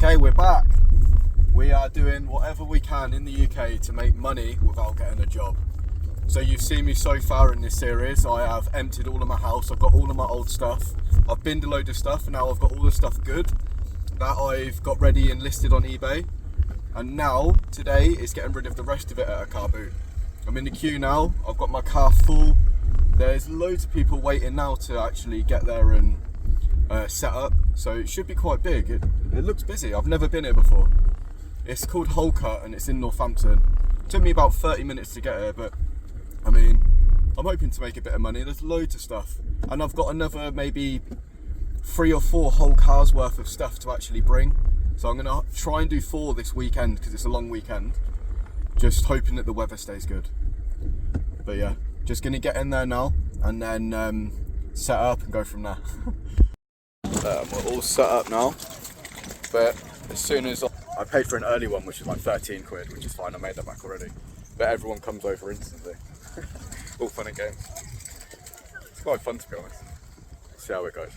Okay, we're back. We are doing whatever we can in the UK to make money without getting a job. So you've seen me so far in this series. I have emptied all of my house. I've got all of my old stuff. I've binned a load of stuff, and now I've got all the stuff good that I've got ready and listed on eBay. And now, today, is getting rid of the rest of it at a car boot. I'm in the queue now. I've got my car full. There's loads of people waiting now to actually get there and set up. So it should be quite big. It looks busy. I've never been here before. It's called Holcut and it's in Northampton. It took me about 30 minutes to get here, but I mean, I'm hoping to make a bit of money. There's loads of stuff. And I've got another maybe 3 or 4 whole cars worth of stuff to actually bring. So I'm gonna try and do 4 this weekend because it's a long weekend. Just hoping that the weather stays good. But yeah, just gonna get in there now and then set up and go from there. We're all set up now, but as soon as I paid for an early one, which is like 13 quid, which is fine, I made that back already. But everyone comes over instantly. All fun and games. It's quite fun to be honest. See how it goes.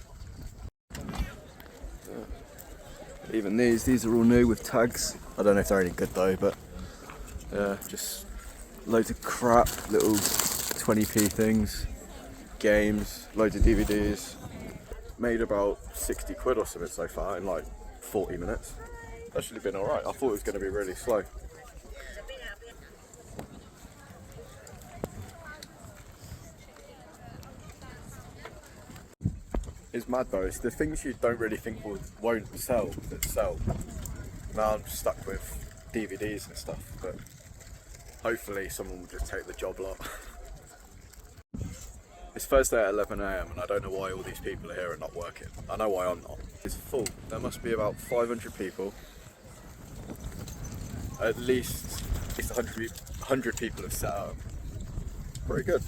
Even these are all new with tags. I don't know if they're any good though, but yeah, just loads of crap, little 20p things, games, loads of DVDs. Made about 60 quid or something so far in like 40 minutes. Actually been alright. I thought it was going to be really slow. It's mad though, it's the things you don't really think won't sell that sell. Now I'm stuck with DVDs and stuff, but hopefully someone will just take the job lot. It's Thursday at 11 AM and I don't know why all these people are here and not working. I know why I'm not. It's full. There must be about 500 people. At least 100 people have set up. Pretty good.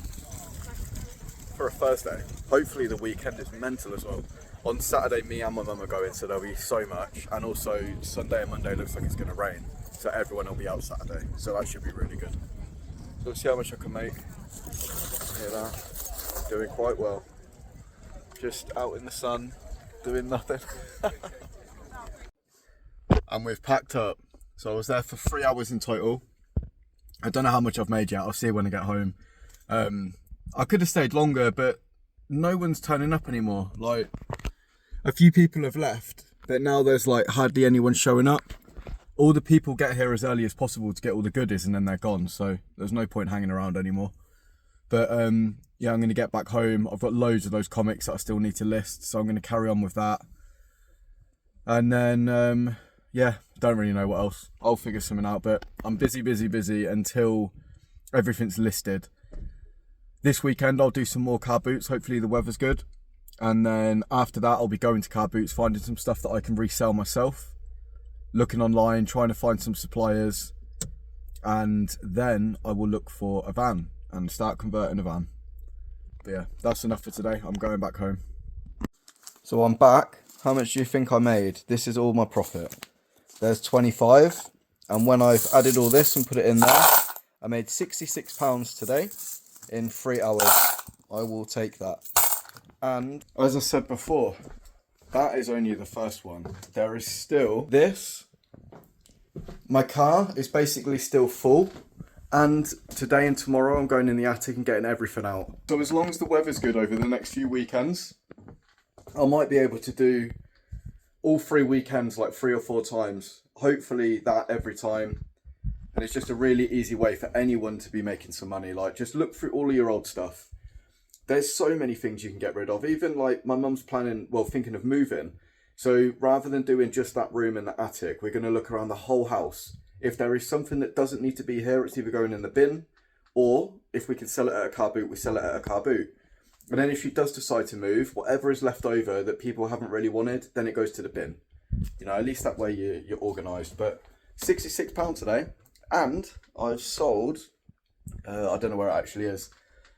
For a Thursday. Hopefully the weekend is mental as well. On Saturday me and my mum are going, so there'll be so much. And also Sunday and Monday looks like it's going to rain. So everyone will be out Saturday. So that should be really good. So we'll see how much I can make. Hear that? Doing quite well. Just out in the sun, doing nothing. And we've packed up. So I was there for 3 hours in total. I don't know how much I've made yet. I'll see when I get home. I could have stayed longer, but no one's turning up anymore. Like, a few people have left, but now there's like hardly anyone showing up. All the people get here as early as possible to get all the goodies and then they're gone. So there's no point hanging around anymore. But yeah, I'm going to get back home. I've got loads of those comics that I still need to list. So I'm going to carry on with that. And then, yeah, don't really know what else. I'll figure something out. But I'm busy until everything's listed. This weekend, I'll do some more car boots. Hopefully the weather's good. And then after that, I'll be going to car boots, finding some stuff that I can resell myself. Looking online, trying to find some suppliers. And then I will look for a van and start converting a van. But yeah, that's enough for today. I'm going back home. So I'm back. How much do you think I made? This is all my profit. There's 25. And when I've added all this and put it in there, I made £66 today in 3 hours. I will take that. And as I said before, that is only the first one. There is still this. My car is basically still full. And today and tomorrow I'm going in the attic and getting everything out. So as long as the weather's good over the next few weekends, I might be able to do all 3 weekends like 3 or 4 times. Hopefully that every time. And it's just a really easy way for anyone to be making some money. Like, just look through all of your old stuff. There's so many things you can get rid of. Even like my mum's thinking of moving. So rather than doing just that room in the attic, we're going to look around the whole house. If there is something that doesn't need to be here, it's either going in the bin, or if we can sell it at a car boot, we sell it at a car boot. And then if she does decide to move, whatever is left over that people haven't really wanted, then it goes to the bin. You know, at least that way you're organised. But £66 today, and I've sold, I don't know where it actually is.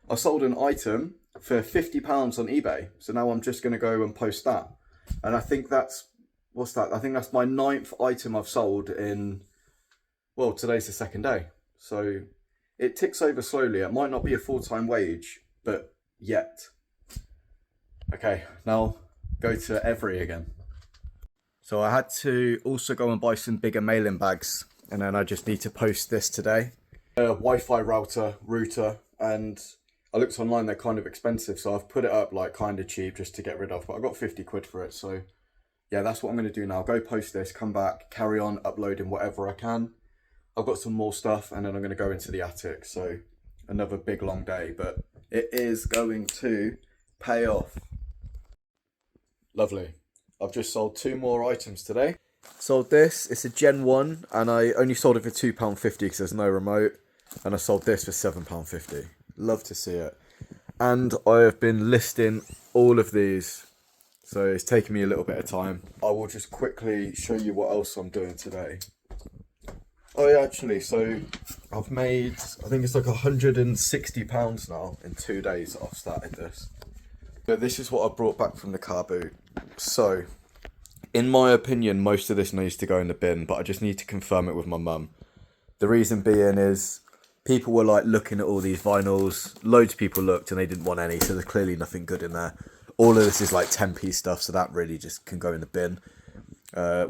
I sold an item for £50 on eBay. So now I'm just going to go and post that. And I think that's, what's that? I think that's my 9th item I've sold in... Well, today's the 2nd day, so it ticks over slowly. It might not be a full-time wage, but yet. Okay, now go to Every again. So I had to also go and buy some bigger mailing bags, and then I just need to post this today. A Wi-Fi router, and I looked online, they're kind of expensive, so I've put it up like kind of cheap just to get rid of, but I got 50 quid for it. So yeah, that's what I'm going to do now. Go post this, come back, carry on uploading whatever I can. I've got some more stuff, and then I'm going to go into the attic. So another big long day, but it is going to pay off. Lovely. I've just sold 2 more items today. Sold this, it's a Gen 1, and I only sold it for £2.50 because there's no remote. And I sold this for £7.50. Love to see it. And I have been listing all of these, so it's taken me a little bit of time. I will just quickly show you what else I'm doing today. Oh yeah, actually, so I've made, I think it's like £160 now in 2 days that I've started this. But this is what I brought back from the car boot. So, in my opinion, most of this needs to go in the bin, but I just need to confirm it with my mum. The reason being is, people were like looking at all these vinyls, loads of people looked and they didn't want any, so there's clearly nothing good in there. All of this is like 10p stuff, so that really just can go in the bin.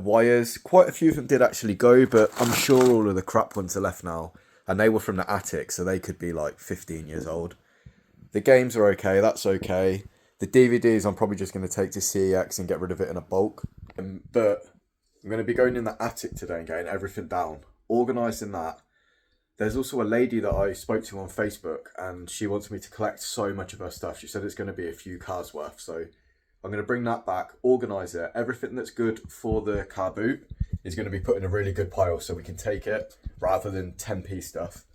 Wires, quite a few of them did actually go, but I'm sure all of the crap ones are left now. And they were from the attic, so they could be like 15 years old. The games are okay, that's okay. The DVDs I'm probably just going to take to CEX and get rid of it in a bulk. But I'm going to be going in the attic today and getting everything down, organising that. There's also a lady that I spoke to on Facebook, and she wants me to collect so much of her stuff. She said it's going to be a few cars worth, so I'm going to bring that back, organise it. Everything that's good for the car boot is going to be put in a really good pile so we can take it rather than 10p stuff.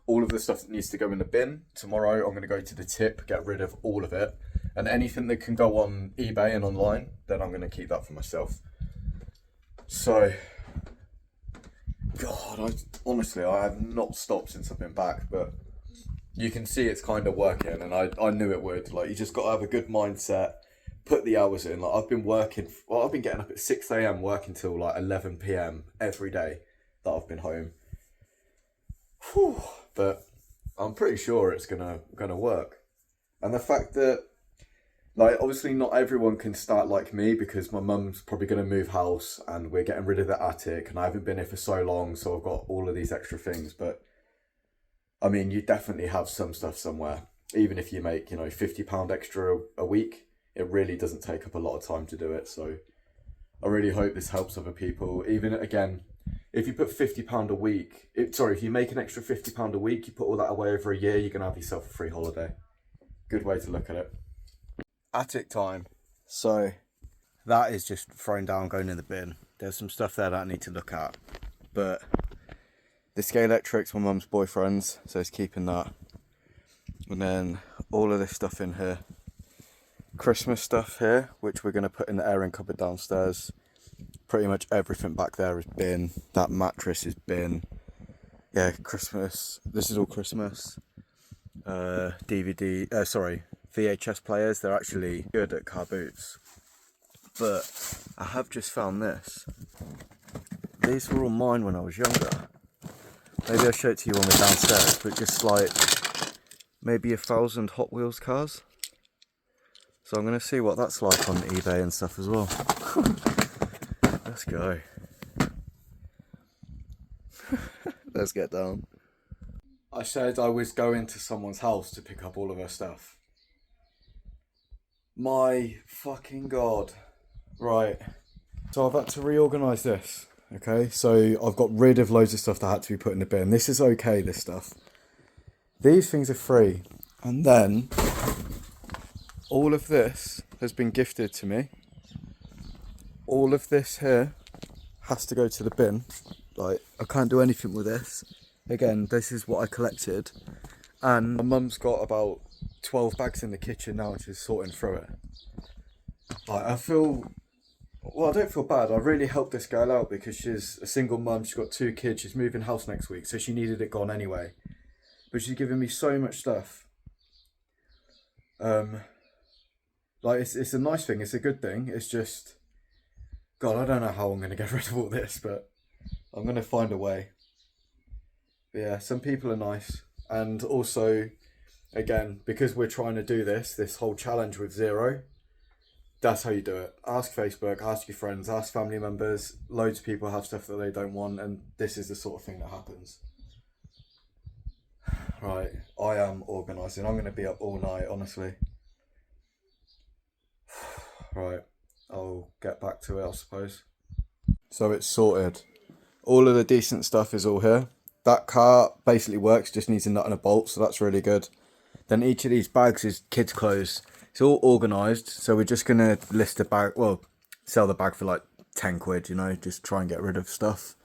All of the stuff that needs to go in the bin, tomorrow I'm going to go to the tip, get rid of all of it. And anything that can go on eBay and online, then I'm going to keep that for myself. So, God, honestly, I have not stopped since I've been back, but you can see it's kind of working, and I knew it would. Like, you just got to have a good mindset, put the hours in. Like, I've been getting up at 6 a.m, working till like 11 p.m. every day that I've been home. Whew. But I'm pretty sure it's gonna work. And the fact that, like, obviously not everyone can start like me, because my mum's probably going to move house and we're getting rid of the attic, and I haven't been here for so long, so I've got all of these extra things. But I mean, you definitely have some stuff somewhere. Even if you make, £50 extra a week, it really doesn't take up a lot of time to do it. So I really hope this helps other people. Even, again, if you put £50 a week, if you make an extra £50 a week, you put all that away over a year, you're going to have yourself a free holiday. Good way to look at it. Attic time. So that is just thrown down, going in the bin. There's some stuff there that I need to look at, but the Scale Electric's my mum's boyfriend's, so it's keeping that. And then all of this stuff in here, Christmas stuff here, which we're going to put in the airing cupboard downstairs. Pretty much everything back there is bin. That mattress is bin. Yeah, Christmas. This is all Christmas. VHS players, they're actually good at car boots. But I have just found this. These were all mine when I was younger. Maybe I'll show it to you when we're downstairs, but just like maybe 1,000 Hot Wheels cars. So I'm going to see what that's like on eBay and stuff as well. Let's go. Let's get down. I said I was going to someone's house to pick up all of her stuff. My fucking God. Right. So I've had to reorganise this. Okay, so I've got rid of loads of stuff that had to be put in the bin. This is okay, this stuff. These things are free. And then all of this has been gifted to me. All of this here has to go to the bin. Like, I can't do anything with this. Again, this is what I collected. And my mum's got about 12 bags in the kitchen now, and she's sorting through it. Like, I don't feel bad. I really helped this girl out because she's a single mum. She's got 2 kids. She's moving house next week, so she needed it gone anyway. But she's given me so much stuff. Like, it's a nice thing. It's a good thing. It's just, God, I don't know how I'm going to get rid of all this, but I'm going to find a way. But yeah, some people are nice. And also, again, because we're trying to do this whole challenge with zero, That's how you do it. Ask Facebook, ask your friends, ask family members. Loads of people have stuff that they don't want, and this is the sort of thing that happens. Right, I am organising. I'm going to be up all night, honestly. Right, I'll get back to it, I suppose. So it's sorted. All of the decent stuff is all here. That cart basically works, just needs a nut and a bolt, so that's really good. Then each of these bags is kids' clothes. It's all organised, so we're just gonna list a bag. Well, sell the bag for like 10 quid. You know, just try and get rid of stuff.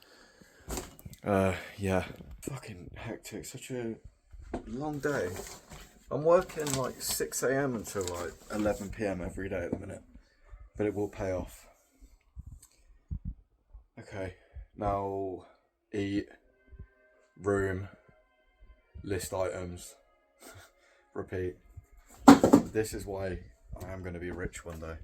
Yeah. Fucking hectic. Such a long day. I'm working like 6 a.m. until like 11 p.m. every day at the minute, but it will pay off. Okay, now eat, room, list items, repeat. This is why I am going to be rich one day.